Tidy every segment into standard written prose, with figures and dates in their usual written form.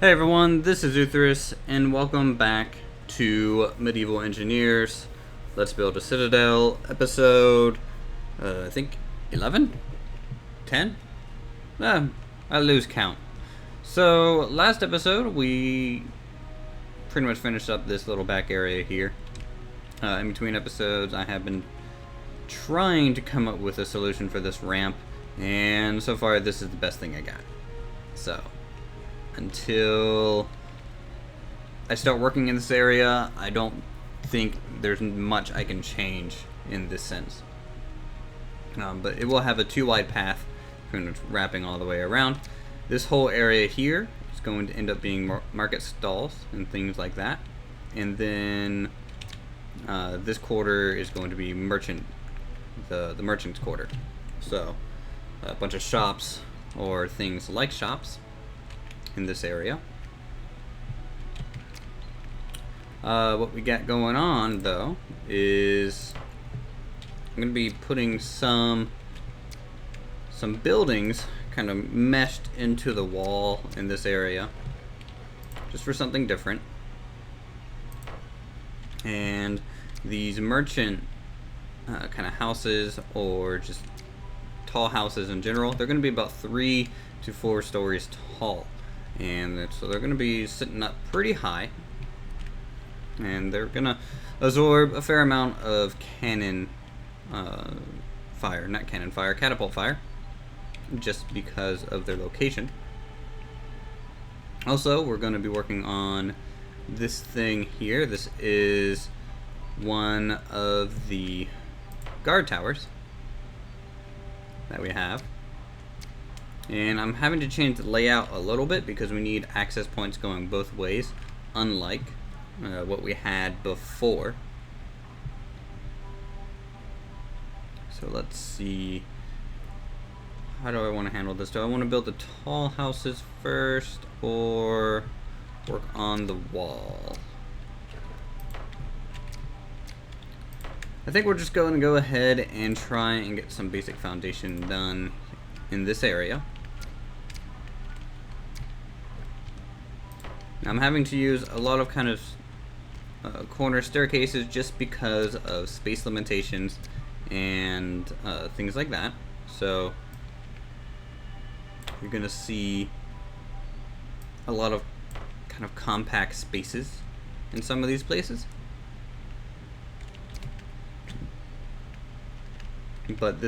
Hey everyone, this is Uthris, and welcome back to Medieval Engineers. Let's Build a Citadel, episode, I think 11? 10? I lose count. So, last episode, we pretty much finished up this little back area here. In between episodes, I have been trying to come up with a solution for this ramp, and so far, this is the best thing I got. So, until I start working in this area, I don't think there's much I can change in this sense. But it will have a 2-wide path, pretty much wrapping all the way around. This whole area here is going to end up being market stalls and things like that. And then this quarter is going to be merchant, the merchant's quarter. So a bunch of shops or things like shops in this area. What we got going on though is I'm gonna be putting some buildings kind of meshed into the wall in this area, just for something different. And these merchant kind of houses, or just tall houses in general, they're gonna be about 3 to 4 stories tall. And so they're going to be sitting up pretty high, and they're going to absorb a fair amount of catapult fire, just because of their location. Also, we're going to be working on this thing here. This is one of the guard towers that we have. And I'm having to change the layout a little bit because we need access points going both ways, unlike what we had before. So let's see. How do I want to handle this? Do I want to build the tall houses first, or work on the wall? I think we're just going to go ahead and try and get some basic foundation done in this area. Now, I'm having to use a lot of kind of corner staircases just because of space limitations and things like that. So you're gonna see a lot of kind of compact spaces in some of these places. But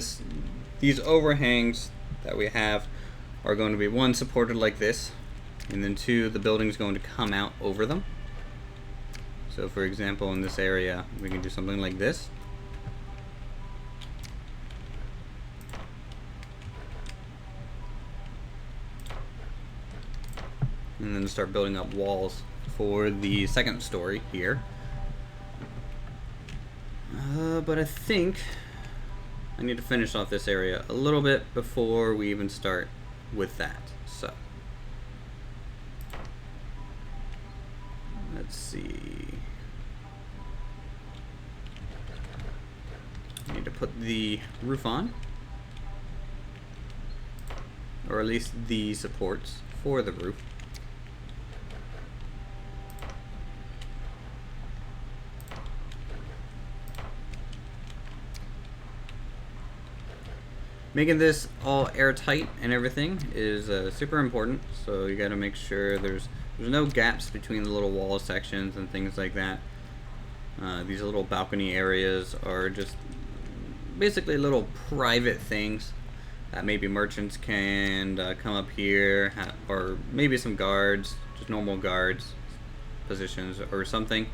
these overhangs that we have are going to be, 1, supported like this, and then 2, the building's going to come out over them. So for example, in this area, we can do something like this. And then start building up walls for the second story here. But I think I need to finish off this area a little bit before we even start with that. So let's see. I need to put the roof on, or at least the supports for the roof. Making this all airtight and everything is super important, so you got to make sure there's no gaps between the little wall sections and things like that. These little balcony areas are just basically little private things that maybe merchants can come up here, or maybe some guards, just normal guards positions or something.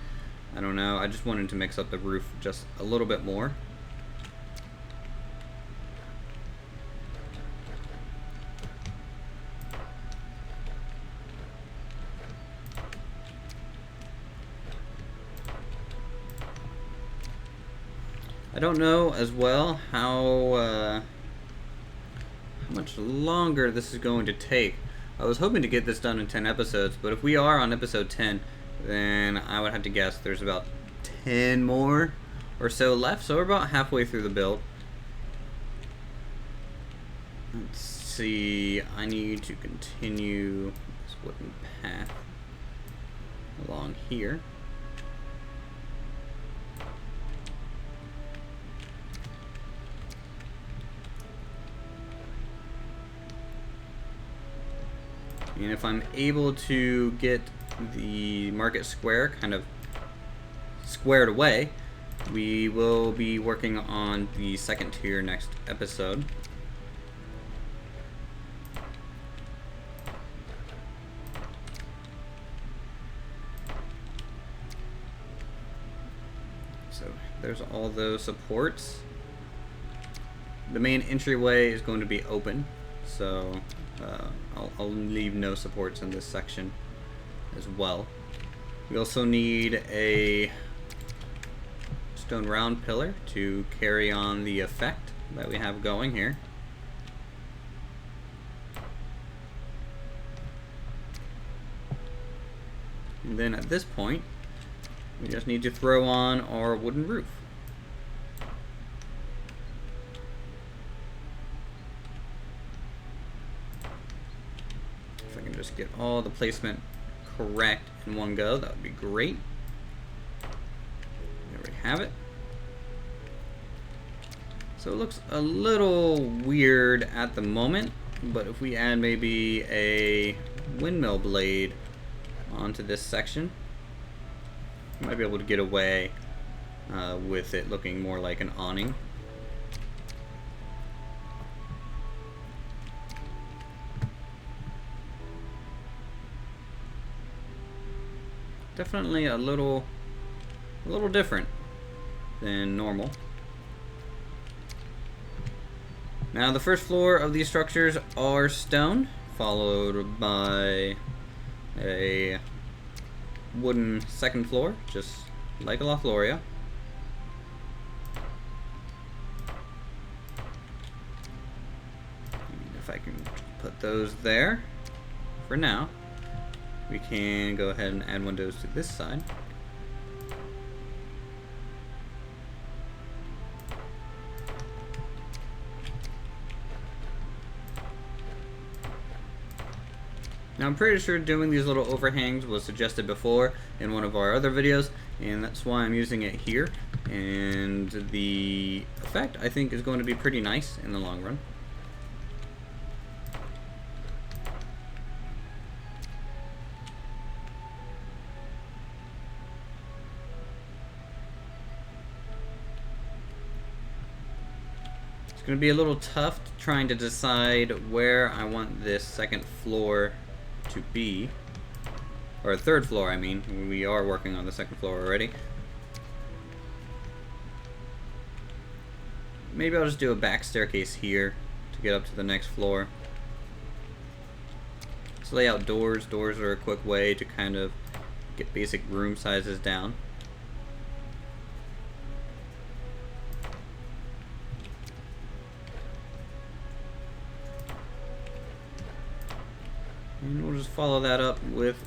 I don't know. I just wanted to mix up the roof just a little bit more. I don't know as well how much longer this is going to take. I was hoping to get this done in 10 episodes, but if we are on episode 10, then I would have to guess there's about 10 more or so left, so we're about halfway through the build. Let's see, I need to continue this wooden path along here. And if I'm able to get the market square kind of squared away, we will be working on the second tier next episode. So there's all those supports. The main entryway is going to be open, so I'll leave no supports in this section as well. We also need a stone round pillar to carry on the effect that we have going here. And then at this point, we just need to throw on our wooden roof. If I can just get all the placement correct in one go, that would be great. There we have it. So it looks a little weird at the moment, but if we add maybe a windmill blade onto this section, we might be able to get away with it looking more like an awning. Definitely a little different than normal. Now the first floor of these structures are stone, followed by a wooden second floor, just like a Lothloria. If I can put those there for now, we can go ahead and add windows to this side. Now I'm pretty sure doing these little overhangs was suggested before in one of our other videos, and that's why I'm using it here. And the effect, I think, is going to be pretty nice in the long run. It's going to be a little tough trying to decide where I want this second floor to be, or third floor, I mean. We are working on the second floor already. Maybe I'll just do a back staircase here to get up to the next floor. Let's lay out doors. Doors are a quick way to kind of get basic room sizes down. And we'll just follow that up with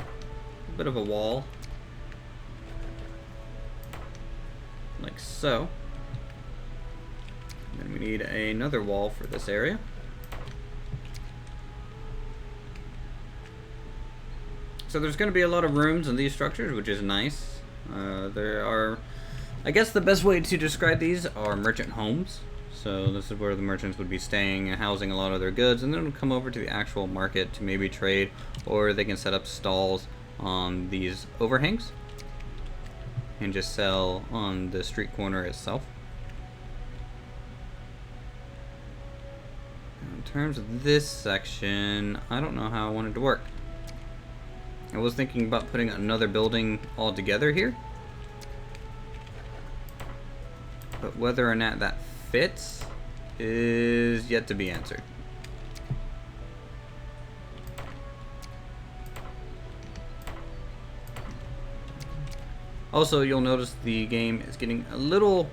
a bit of a wall, like so. And then we need another wall for this area. So there's going to be a lot of rooms in these structures, which is nice. There are, I guess the best way to describe these are merchant homes. So this is where the merchants would be staying and housing a lot of their goods, and then would come over to the actual market to maybe trade, or they can set up stalls on these overhangs and just sell on the street corner itself. In terms of this section, I don't know how I want it to work. I was thinking about putting another building all together here, but whether or not that fits is yet to be answered. Also, you'll notice the game is getting a little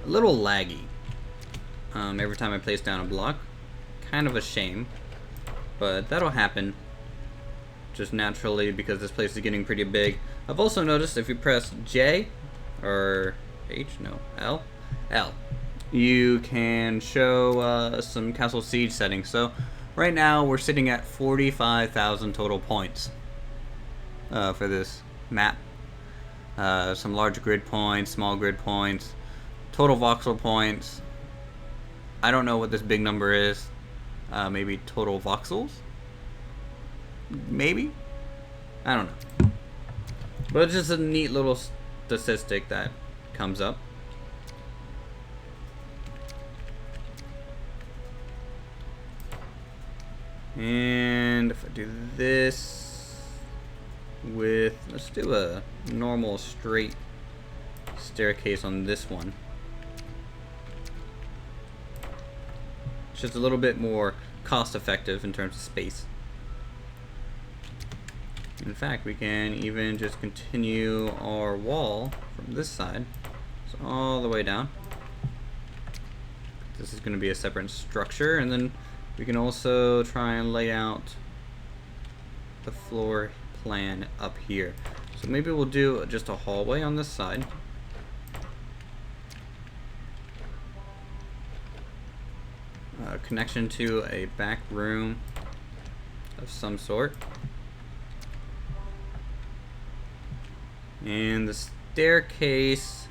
laggy every time I place down a block. Kind of a shame, but that'll happen just naturally because this place is getting pretty big. I've also noticed if you press J or H, no, L, you can show some castle siege settings. So right now we're sitting at 45,000 total points for this map. Some large grid points, small grid points, total voxel points. I don't know what this big number is. Maybe total voxels? Maybe? I don't know. But it's just a neat little statistic that comes up. And if I do this with, let's do a normal straight staircase on this one. It's just a little bit more cost effective in terms of space. In fact, we can even just continue our wall from this side, so all the way down. This is going to be a separate structure, and then we can also try and lay out the floor plan up here. So maybe we'll do just a hallway on this side. Connection to a back room of some sort. And the staircase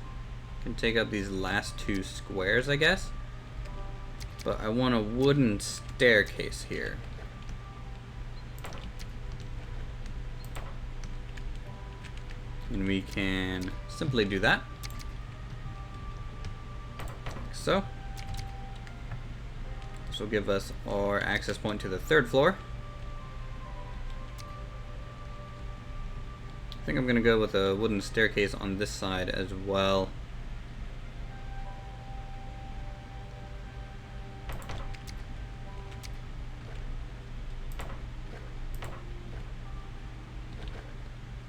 can take up these last two squares, I guess. But I want a wooden staircase here. And we can simply do that. Like so. This will give us our access point to the third floor. I think I'm going to go with a wooden staircase on this side as well.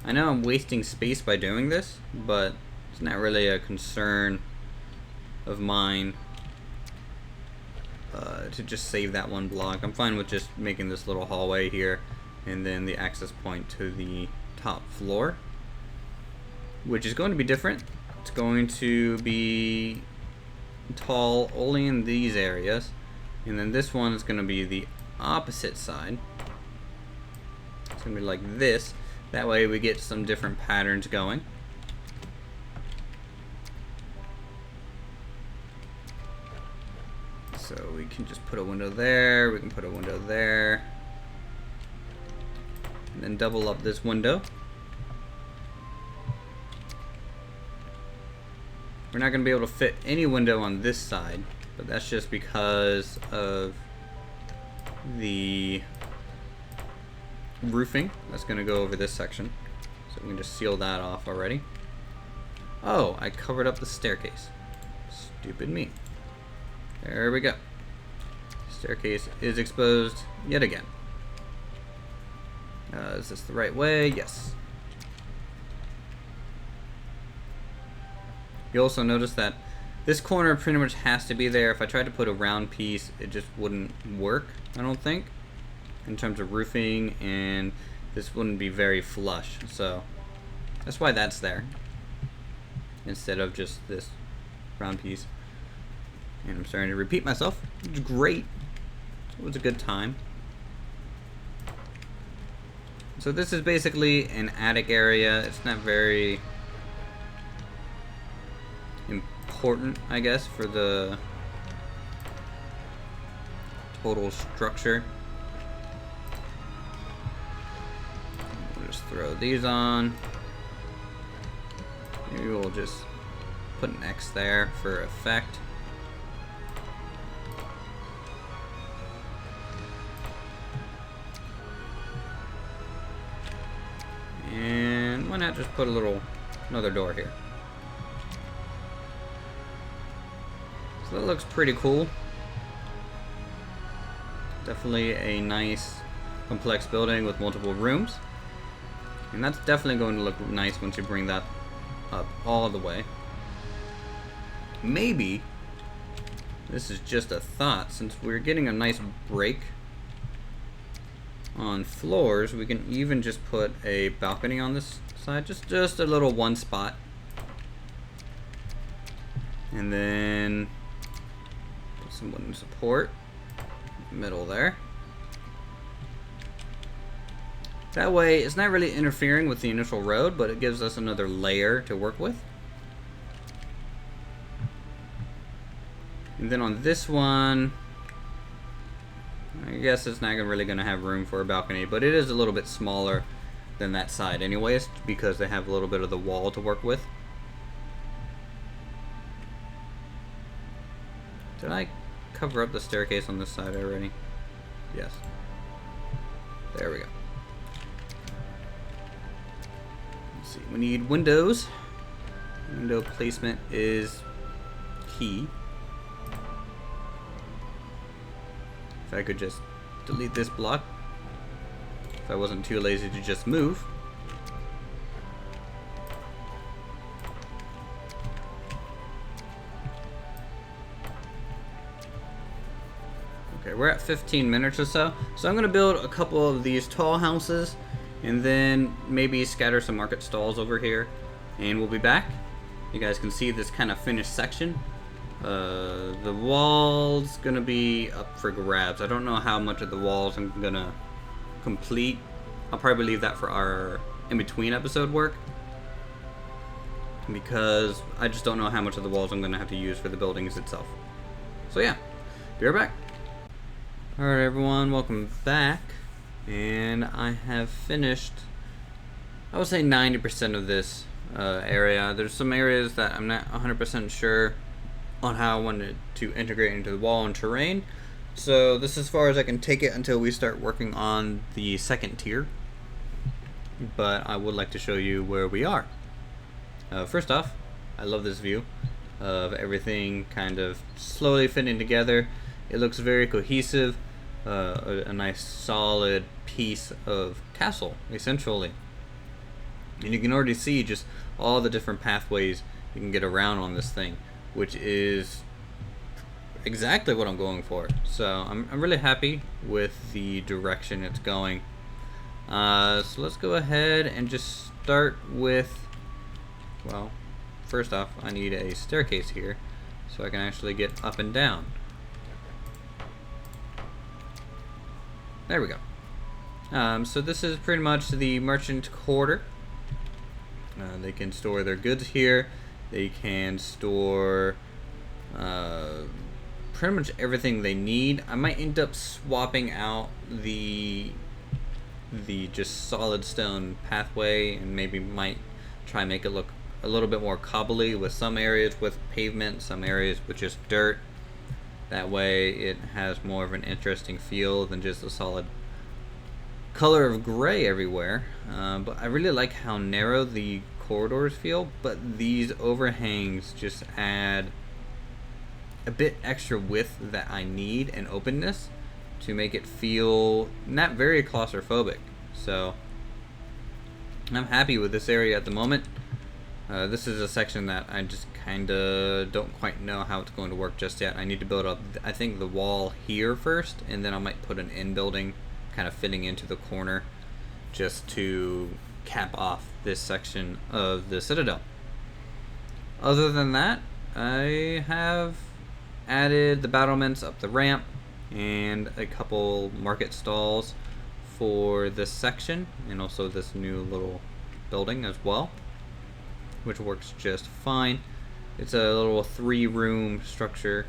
I know I'm wasting space by doing this, but it's not really a concern of mine to just save that one block. I'm fine with just making this little hallway here and then the access point to the top floor, which is going to be different. It's going to be tall only in these areas, and then this one is going to be the opposite side. It's going to be like this. That way we get some different patterns going. So we can just put a window there, we can put a window there, and then double up this window. We're not going to be able to fit any window on this side, but that's just because of the roofing that's going to go over this section. So we can just seal that off already. Oh, I covered up the staircase. Stupid me. There we go. Staircase is exposed yet again. Is this the right way? Yes. You also notice that this corner pretty much has to be there. If I tried to put a round piece, it just wouldn't work, I don't think, in terms of roofing, and this wouldn't be very flush. So that's why that's there instead of just this round piece. And I'm starting to repeat myself, which is great. It was a good time. So this is basically an attic area. It's not very important, I guess, for the total structure. We'll just throw these on. Maybe we'll just put an X there for effect. And why not just put another door here? So that looks pretty cool. Definitely a nice, complex building with multiple rooms. And that's definitely going to look nice once you bring that up all the way. Maybe, this is just a thought, since we're getting a nice break on floors, we can even just put a balcony on this side, just a little one spot, and then put some wooden support in the middle there. That way, it's not really interfering with the initial road, but it gives us another layer to work with. And then on this one, I guess it's not really going to have room for a balcony, but it is a little bit smaller than that side anyways, because they have a little bit of the wall to work with. Did I cover up the staircase on this side already? Yes. There we go. Let's see, we need windows. Window placement is key. If I could just delete this block. If I wasn't too lazy to just move. Okay, we're at 15 minutes or so. So I'm going to build a couple of these tall houses and then maybe scatter some market stalls over here. And we'll be back. You guys can see this kind of finished section. The wall's going to be up for grabs. I don't know how much of the walls I'm going to complete. I'll probably leave that for our in-between episode work, because I just don't know how much of the walls I'm going to have to use for the buildings itself. So yeah, be right back. Alright everyone, welcome back. And I have finished, I would say 90% of this area. There's some areas that I'm not 100% sure on how I wanted to integrate into the wall and terrain. So this is as far as I can take it until we start working on the second tier. But I would like to show you where we are. First off, I love this view of everything kind of slowly fitting together. It looks very cohesive, a nice solid piece of castle, essentially. And you can already see just all the different pathways you can get around on this thing, which is exactly what I'm going for. So I'm really happy with the direction it's going. So let's go ahead and just start with, well, first off, I need a staircase here so I can actually get up and down. There we go. So this is pretty much the merchant quarter. They can store their goods here. They can store pretty much everything they need. I might end up swapping out the just solid stone pathway, and maybe might try and make it look a little bit more cobbly, with some areas with pavement, some areas with just dirt. That way it has more of an interesting feel than just a solid color of gray everywhere. But I really like how narrow the corridors feel, but these overhangs just add a bit extra width that I need, and openness, to make it feel not very claustrophobic. So I'm happy with this area at the moment. This is a section that I just kinda don't quite know how it's going to work just yet. I need to build up, I think, the wall here first, and then I might put an in building kind of fitting into the corner just to cap off this section of the Citadel. Other than that, I have added the battlements up the ramp and a couple market stalls for this section, and also this new little building as well, which works just fine. It's a little 3-room structure,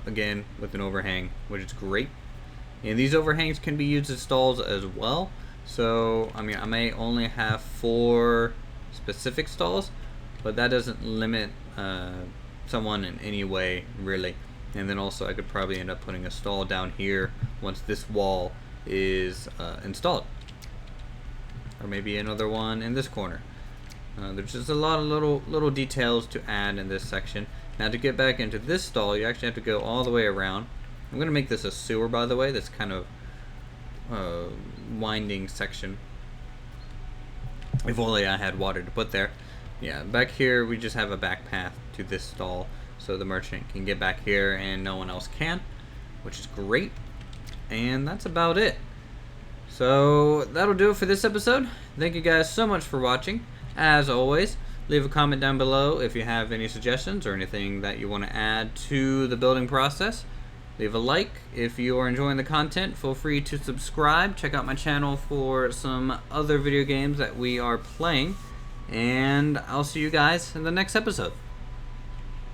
again with an overhang, which is great. And these overhangs can be used as stalls as well. So I mean, I may only have 4 specific stalls, but that doesn't limit someone in any way, really. And then also I could probably end up putting a stall down here once this wall is installed, or maybe another one in this corner. There's just a lot of little details to add in this section. Now to get back into this stall, you actually have to go all the way around. I'm going to make this a sewer, by the way, this kind of winding section. If only I had water to put there. Yeah, back here we just have a back path to this stall, so the merchant can get back here and no one else can, which is great. And that's about it. So that'll do it for this episode. Thank you guys so much for watching. As always, leave a comment down below if you have any suggestions or anything that you want to add to the building process. Leave a like. If you are enjoying the content, feel free to subscribe. Check out my channel for some other video games that we are playing. And I'll see you guys in the next episode.